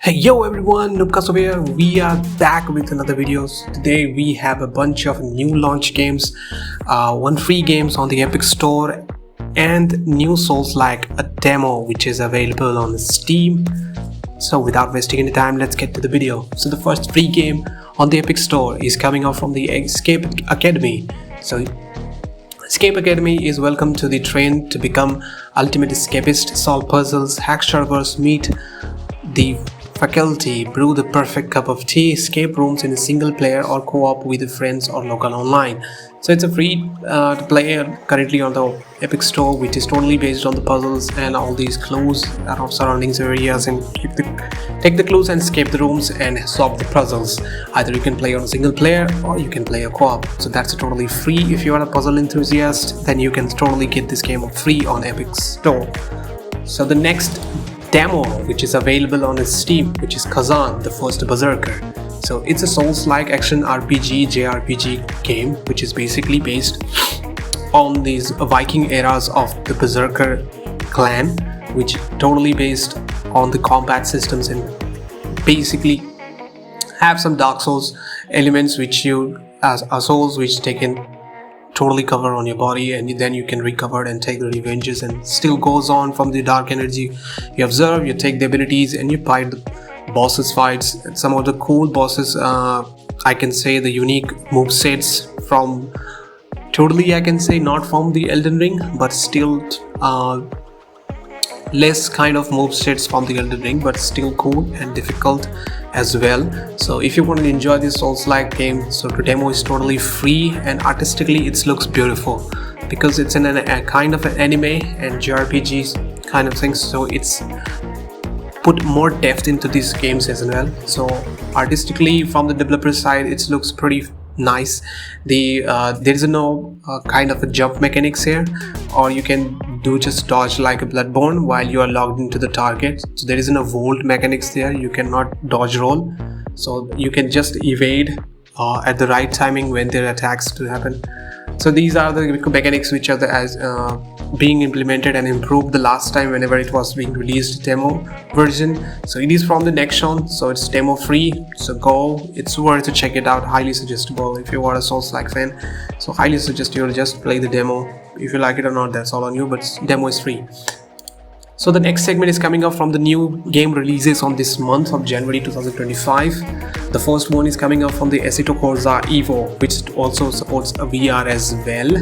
Hey yo everyone, Nubkaso here. We are back with another videos. Today we have a bunch of new launch games, one free games on the Epic Store, and new Souls-like a demo which is available on Steam. So without wasting any time, let's get to the video. So the first free game on the Epic Store is coming out from the Escape Academy. So Escape Academy is welcome to the train to become ultimate escapist, solve puzzles, hack servers, meet the faculty, brew the perfect cup of tea, escape rooms in a single player or co-op with friends or local online. So it's a free to play currently on the Epic Store, which is totally based on the puzzles and all these clues around surroundings areas, and take the clues and escape the rooms and solve the puzzles. Either you can play on a single player or you can play a co-op. So that's totally free. If you are a puzzle enthusiast, then you can totally get this game free on Epic Store. So the next demo which is available on Steam, which is Khazan, the first Berserker. So it's a Souls-like action RPG JRPG game which is basically based on these Viking eras of the Berserker clan, which totally based on the combat systems and basically have some Dark Souls elements which you as a souls which taken totally cover on your body, and then you can recover and take the revenges, and still goes on from the dark energy you observe. You take the abilities and you fight the bosses fights, and some of the cool bosses, I can say the unique move sets from totally, I can say, not from the Elden Ring, but still less kind of move sets from the Elden Ring, but still cool and difficult as well. So if you want to enjoy this Souls-like game, so the demo is totally free, and artistically it looks beautiful because it's in a kind of an anime and JRPG kind of thing. So it's put more depth into these games as well. So artistically from the developer side, it looks pretty nice. There is no kind of a jump mechanics here, or you can do just dodge like a Bloodborne while you are logged into the target. So there isn't a vault mechanics there. You cannot dodge roll, so you can just evade at the right timing when their attacks to happen. So these are the mechanics which are as being implemented and improved the last time whenever it was being released demo version. So it is from the Nexon, so it's demo free, so go, it's worth to check it out. Highly suggestible if you are a Souls-like fan. So highly suggest you to just play the demo. If you like it or not, that's all on you, but demo is free. So the next segment is coming up from the new game releases on this month of January 2025. The first one is coming up from the Assetto Corsa Evo, which also supports a VR as well.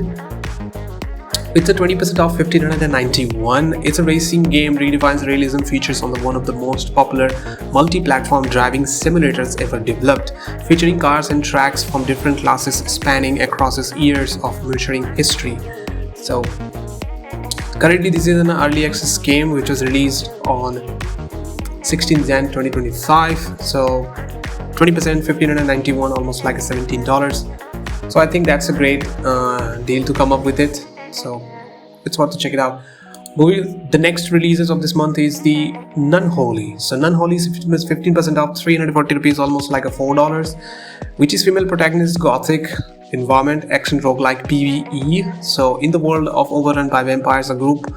It's a 20% off, $1,591. It's a racing game, redefines realism features on one of the most popular multi-platform driving simulators ever developed, featuring cars and tracks from different classes spanning across its years of maturing history. So currently this is an early access game which was released on 16 Jan 2025. So 20%, $1,591, almost like $17. So I think that's a great deal to come up with it. So it's worth to check it out. The next releases of this month is the Nunholy. So Nunholy is 15% off, 340 rupees, almost like a $4, which is female protagonist, gothic environment, action roguelike PvE. So in the world of overrun by vampires, a group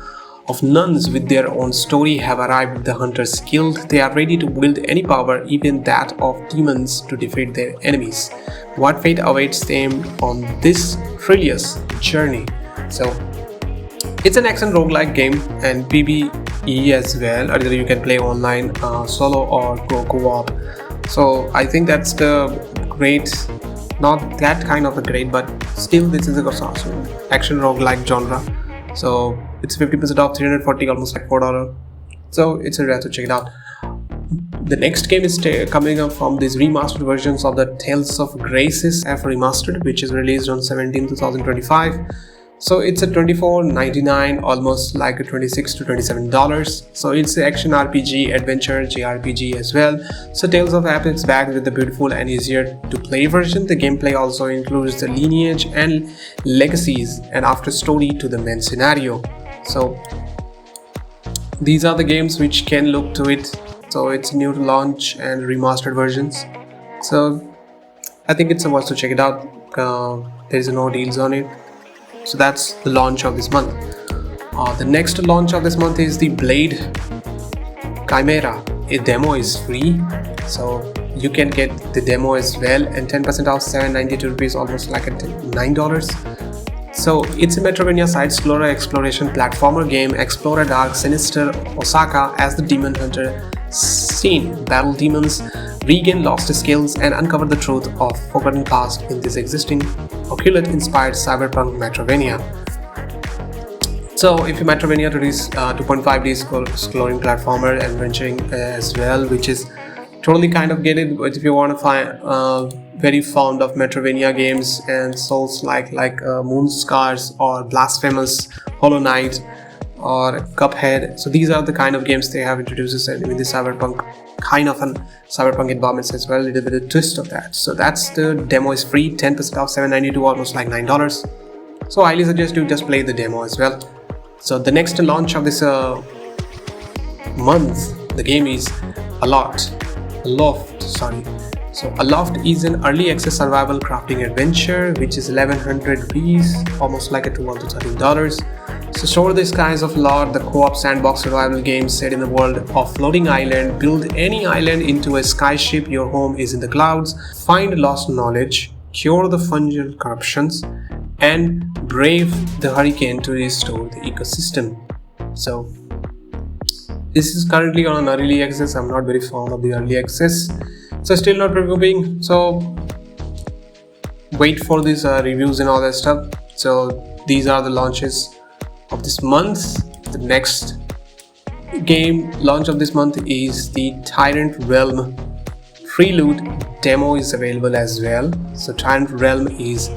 of nuns with their own story have arrived at the Hunter's Guild. They are ready to wield any power, even that of demons, to defeat their enemies. What fate awaits them on this perilous journey? So it's an action roguelike game and PvE as well. Either you can play online, solo, or go co-op. So I think that's the great, not that kind of a great, but still this is a action roguelike genre. So it's 50% off, 340, almost like $4. So it's a rare to check it out. The next game is coming up from these remastered versions of the Tales of Graces F Remastered, which is released on 17 2025. So it's a $24.99, almost like a $26 to $27. So it's an action RPG, adventure, JRPG as well. So Tales of F is back with the beautiful and easier to play version. The gameplay also includes the lineage and legacies and after story to the main scenario. So these are the games which can look to it. So it's new to launch and remastered versions. So I think it's worth to check it out. There is no deals on it. So that's the launch of this month. The next launch of this month is the Blade Chimera. a demo is free, so you can get the demo as well, and 10% off 792 rupees, almost like at $9. So it's a Metroidvania side-scroller exploration platformer game. Explore a dark, sinister Osaka as the demon hunter Scene, battle demons, regain lost skills, and uncover the truth of forgotten past in this existing occult-inspired cyberpunk Metroidvania. So if you Metroidvania to this 2.5D scrolling platformer and venturing as well, which is totally kind of get it, but if you want to find very fond of Metroidvania games and souls like Moonscars or Blasphemous, Hollow Knight or Cuphead, so these are the kind of games they have introduced in the cyberpunk kind of an cyberpunk environments as well, a little bit of twist of that. So that's the demo is free, 10% off, $792, almost like $9. So I highly suggest you just play the demo as well. So the next launch of this month, the game is Aloft. So Aloft is an early access survival crafting adventure, which is 1100 rupees, almost like a $12 to $13. So Soar the Skies of Aloft, the co-op sandbox survival game set in the world of floating island. Build any island into a skyship. Your home is in the clouds. Find lost knowledge, cure the fungal corruptions, and brave the hurricane to restore the ecosystem. So this is currently on an early access. I'm not very fond of the early access, so still not reviewing. So wait for these reviews and all that stuff. So these are the launches of this month. The next game launch of this month is the Tyrant Realm Prelude demo is available as well. So Tyrant Realm is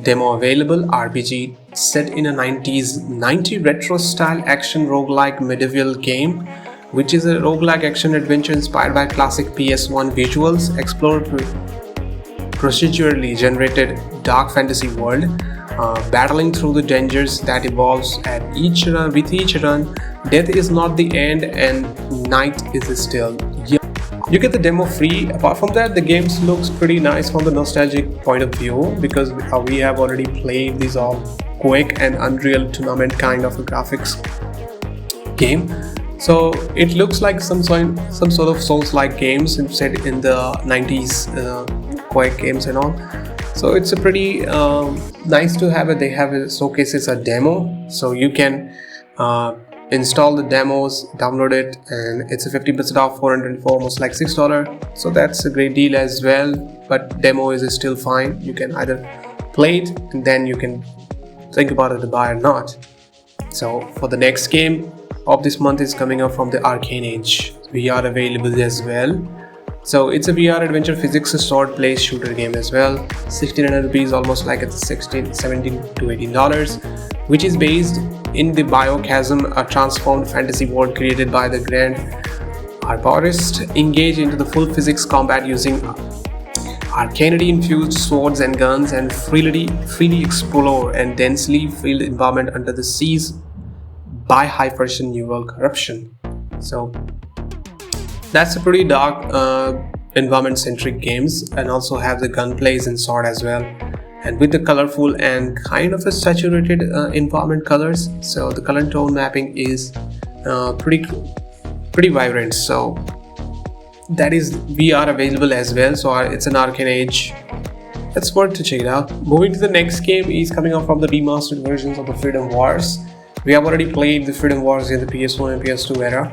demo available. RPG set in a 90 retro style action roguelike medieval game, which is a roguelike action adventure inspired by classic PS1 visuals. Explore procedurally generated dark fantasy world, battling through the dangers that evolves at each run. With each run, death is not the end and night is still young. You get the demo free. Apart from that, the game looks pretty nice from the nostalgic point of view, because we have already played these all Quake and Unreal Tournament kind of a graphics game. So it looks like some sort of Souls-like games set in the 90s Quake games and all. So it's a pretty nice to have it. They have a showcases a demo, so you can install the demos, download it, and it's a 50% off, 404, almost like $6. So that's a great deal as well. But demo is still fine. You can either play it and then you can think about it to buy or not. So for the next game of this month is coming up from the Arken Age VR available as well. So it's a VR adventure physics sword play shooter game as well. 1600 rupees, almost like it's $17 to $18, which is based in the Khazan, a transformed fantasy world created by the grand arborist. Engage into the full physics combat using arcanity infused swords and guns, and freely explore and densely filled environment under the seas by high-pressure neural corruption. So that's a pretty dark environment-centric games, and also have the gunplays and sword as well, and with the colorful and kind of a saturated environment colors. So the color tone mapping is pretty vibrant. So that is VR available as well. So it's an Arken Age. It's worth to check it out. Moving to the next game is coming up from the remastered versions of the Freedom Wars. We have already played the Freedom Wars in the PS1 and PS2 era.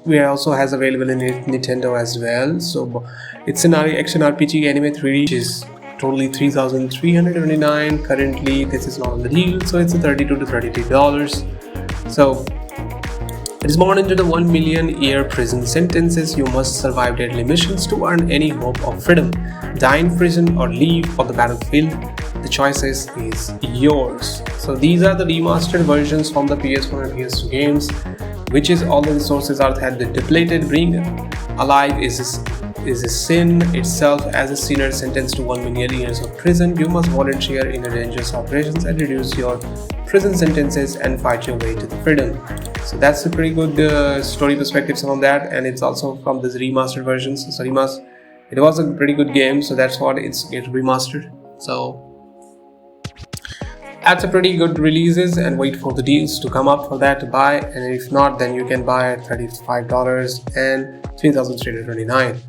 We also has available in Nintendo as well. So it's an action RPG anime 3D, which is totally $3,329. Currently this is not on the deal, so it's a $32 to $33. So it is born into the 1 million year prison sentences. You must survive deadly missions to earn any hope of freedom. Die in prison or leave on the battlefield. The choice is yours. So these are the remastered versions from the PS1 and PS2 games, which is all the resources are had been depleted. Bring alive is a sin itself. As a sinner sentenced to 1 million years of prison, you must volunteer in a dangerous operations and reduce your prison sentences and fight your way to the freedom. So that's a pretty good story perspectives on that, and it's also from this remastered versions. So it was a pretty good game, so that's what it's remastered. So That's a pretty good releases, and wait for the deals to come up for that to buy, and if not, then you can buy at $35 and 3,329.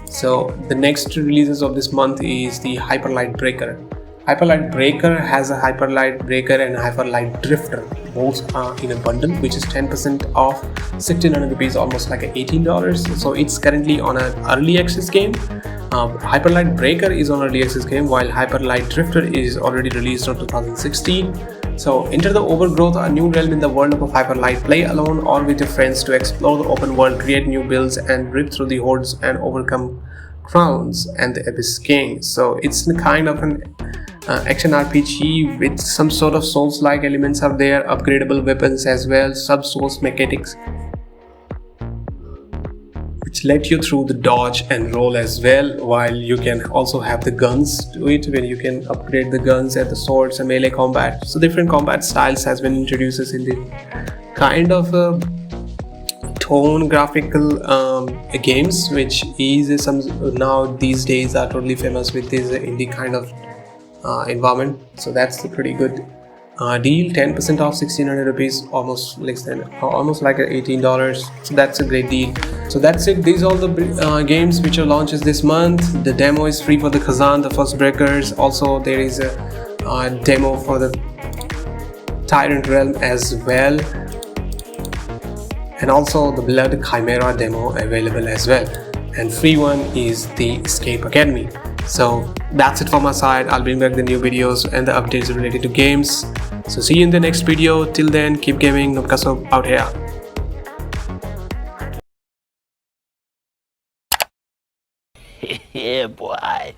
So the next releases of this month is the Hyperlight Breaker. Hyperlight Breaker has a Hyperlight Breaker and Hyperlight Drifter. Both are in a bundle, which is 10% off, 1,600 rupees, almost like $18. So it's currently on an early access game. Hyperlight Breaker is on early access game, while Hyperlight Drifter is already released on 2016. So enter the overgrowth, a new realm in the world of Hyperlight. Play alone or with your friends to explore the open world, create new builds, and rip through the hordes and overcome crowns and the Abyss King. So it's kind of an action RPG with some sort of Souls-like elements are there, upgradable weapons as well, sub-Souls mechanics, which let you through the dodge and roll as well, while you can also have the guns to it, where you can upgrade the guns and the swords and melee combat. So different combat styles has been introduced in the kind of tone graphical games, which is some now these days are totally famous with this indie kind of environment. So that's a pretty good deal. 10% off, 1,600 rupees, almost less than almost like $18. So that's a great deal. So that's it. These are all the games which are launches this month. The demo is free for the Khazan, the first breakers. Also there is a demo for the Tyrant realm as well, and also the Blood Chimera demo available as well, and free one is the Escape Academy. So that's it from my side. I'll bring back the new videos and the updates related to games. So see you in the next video. Till then, keep gaming. Nunholy out here. Yeah, boy.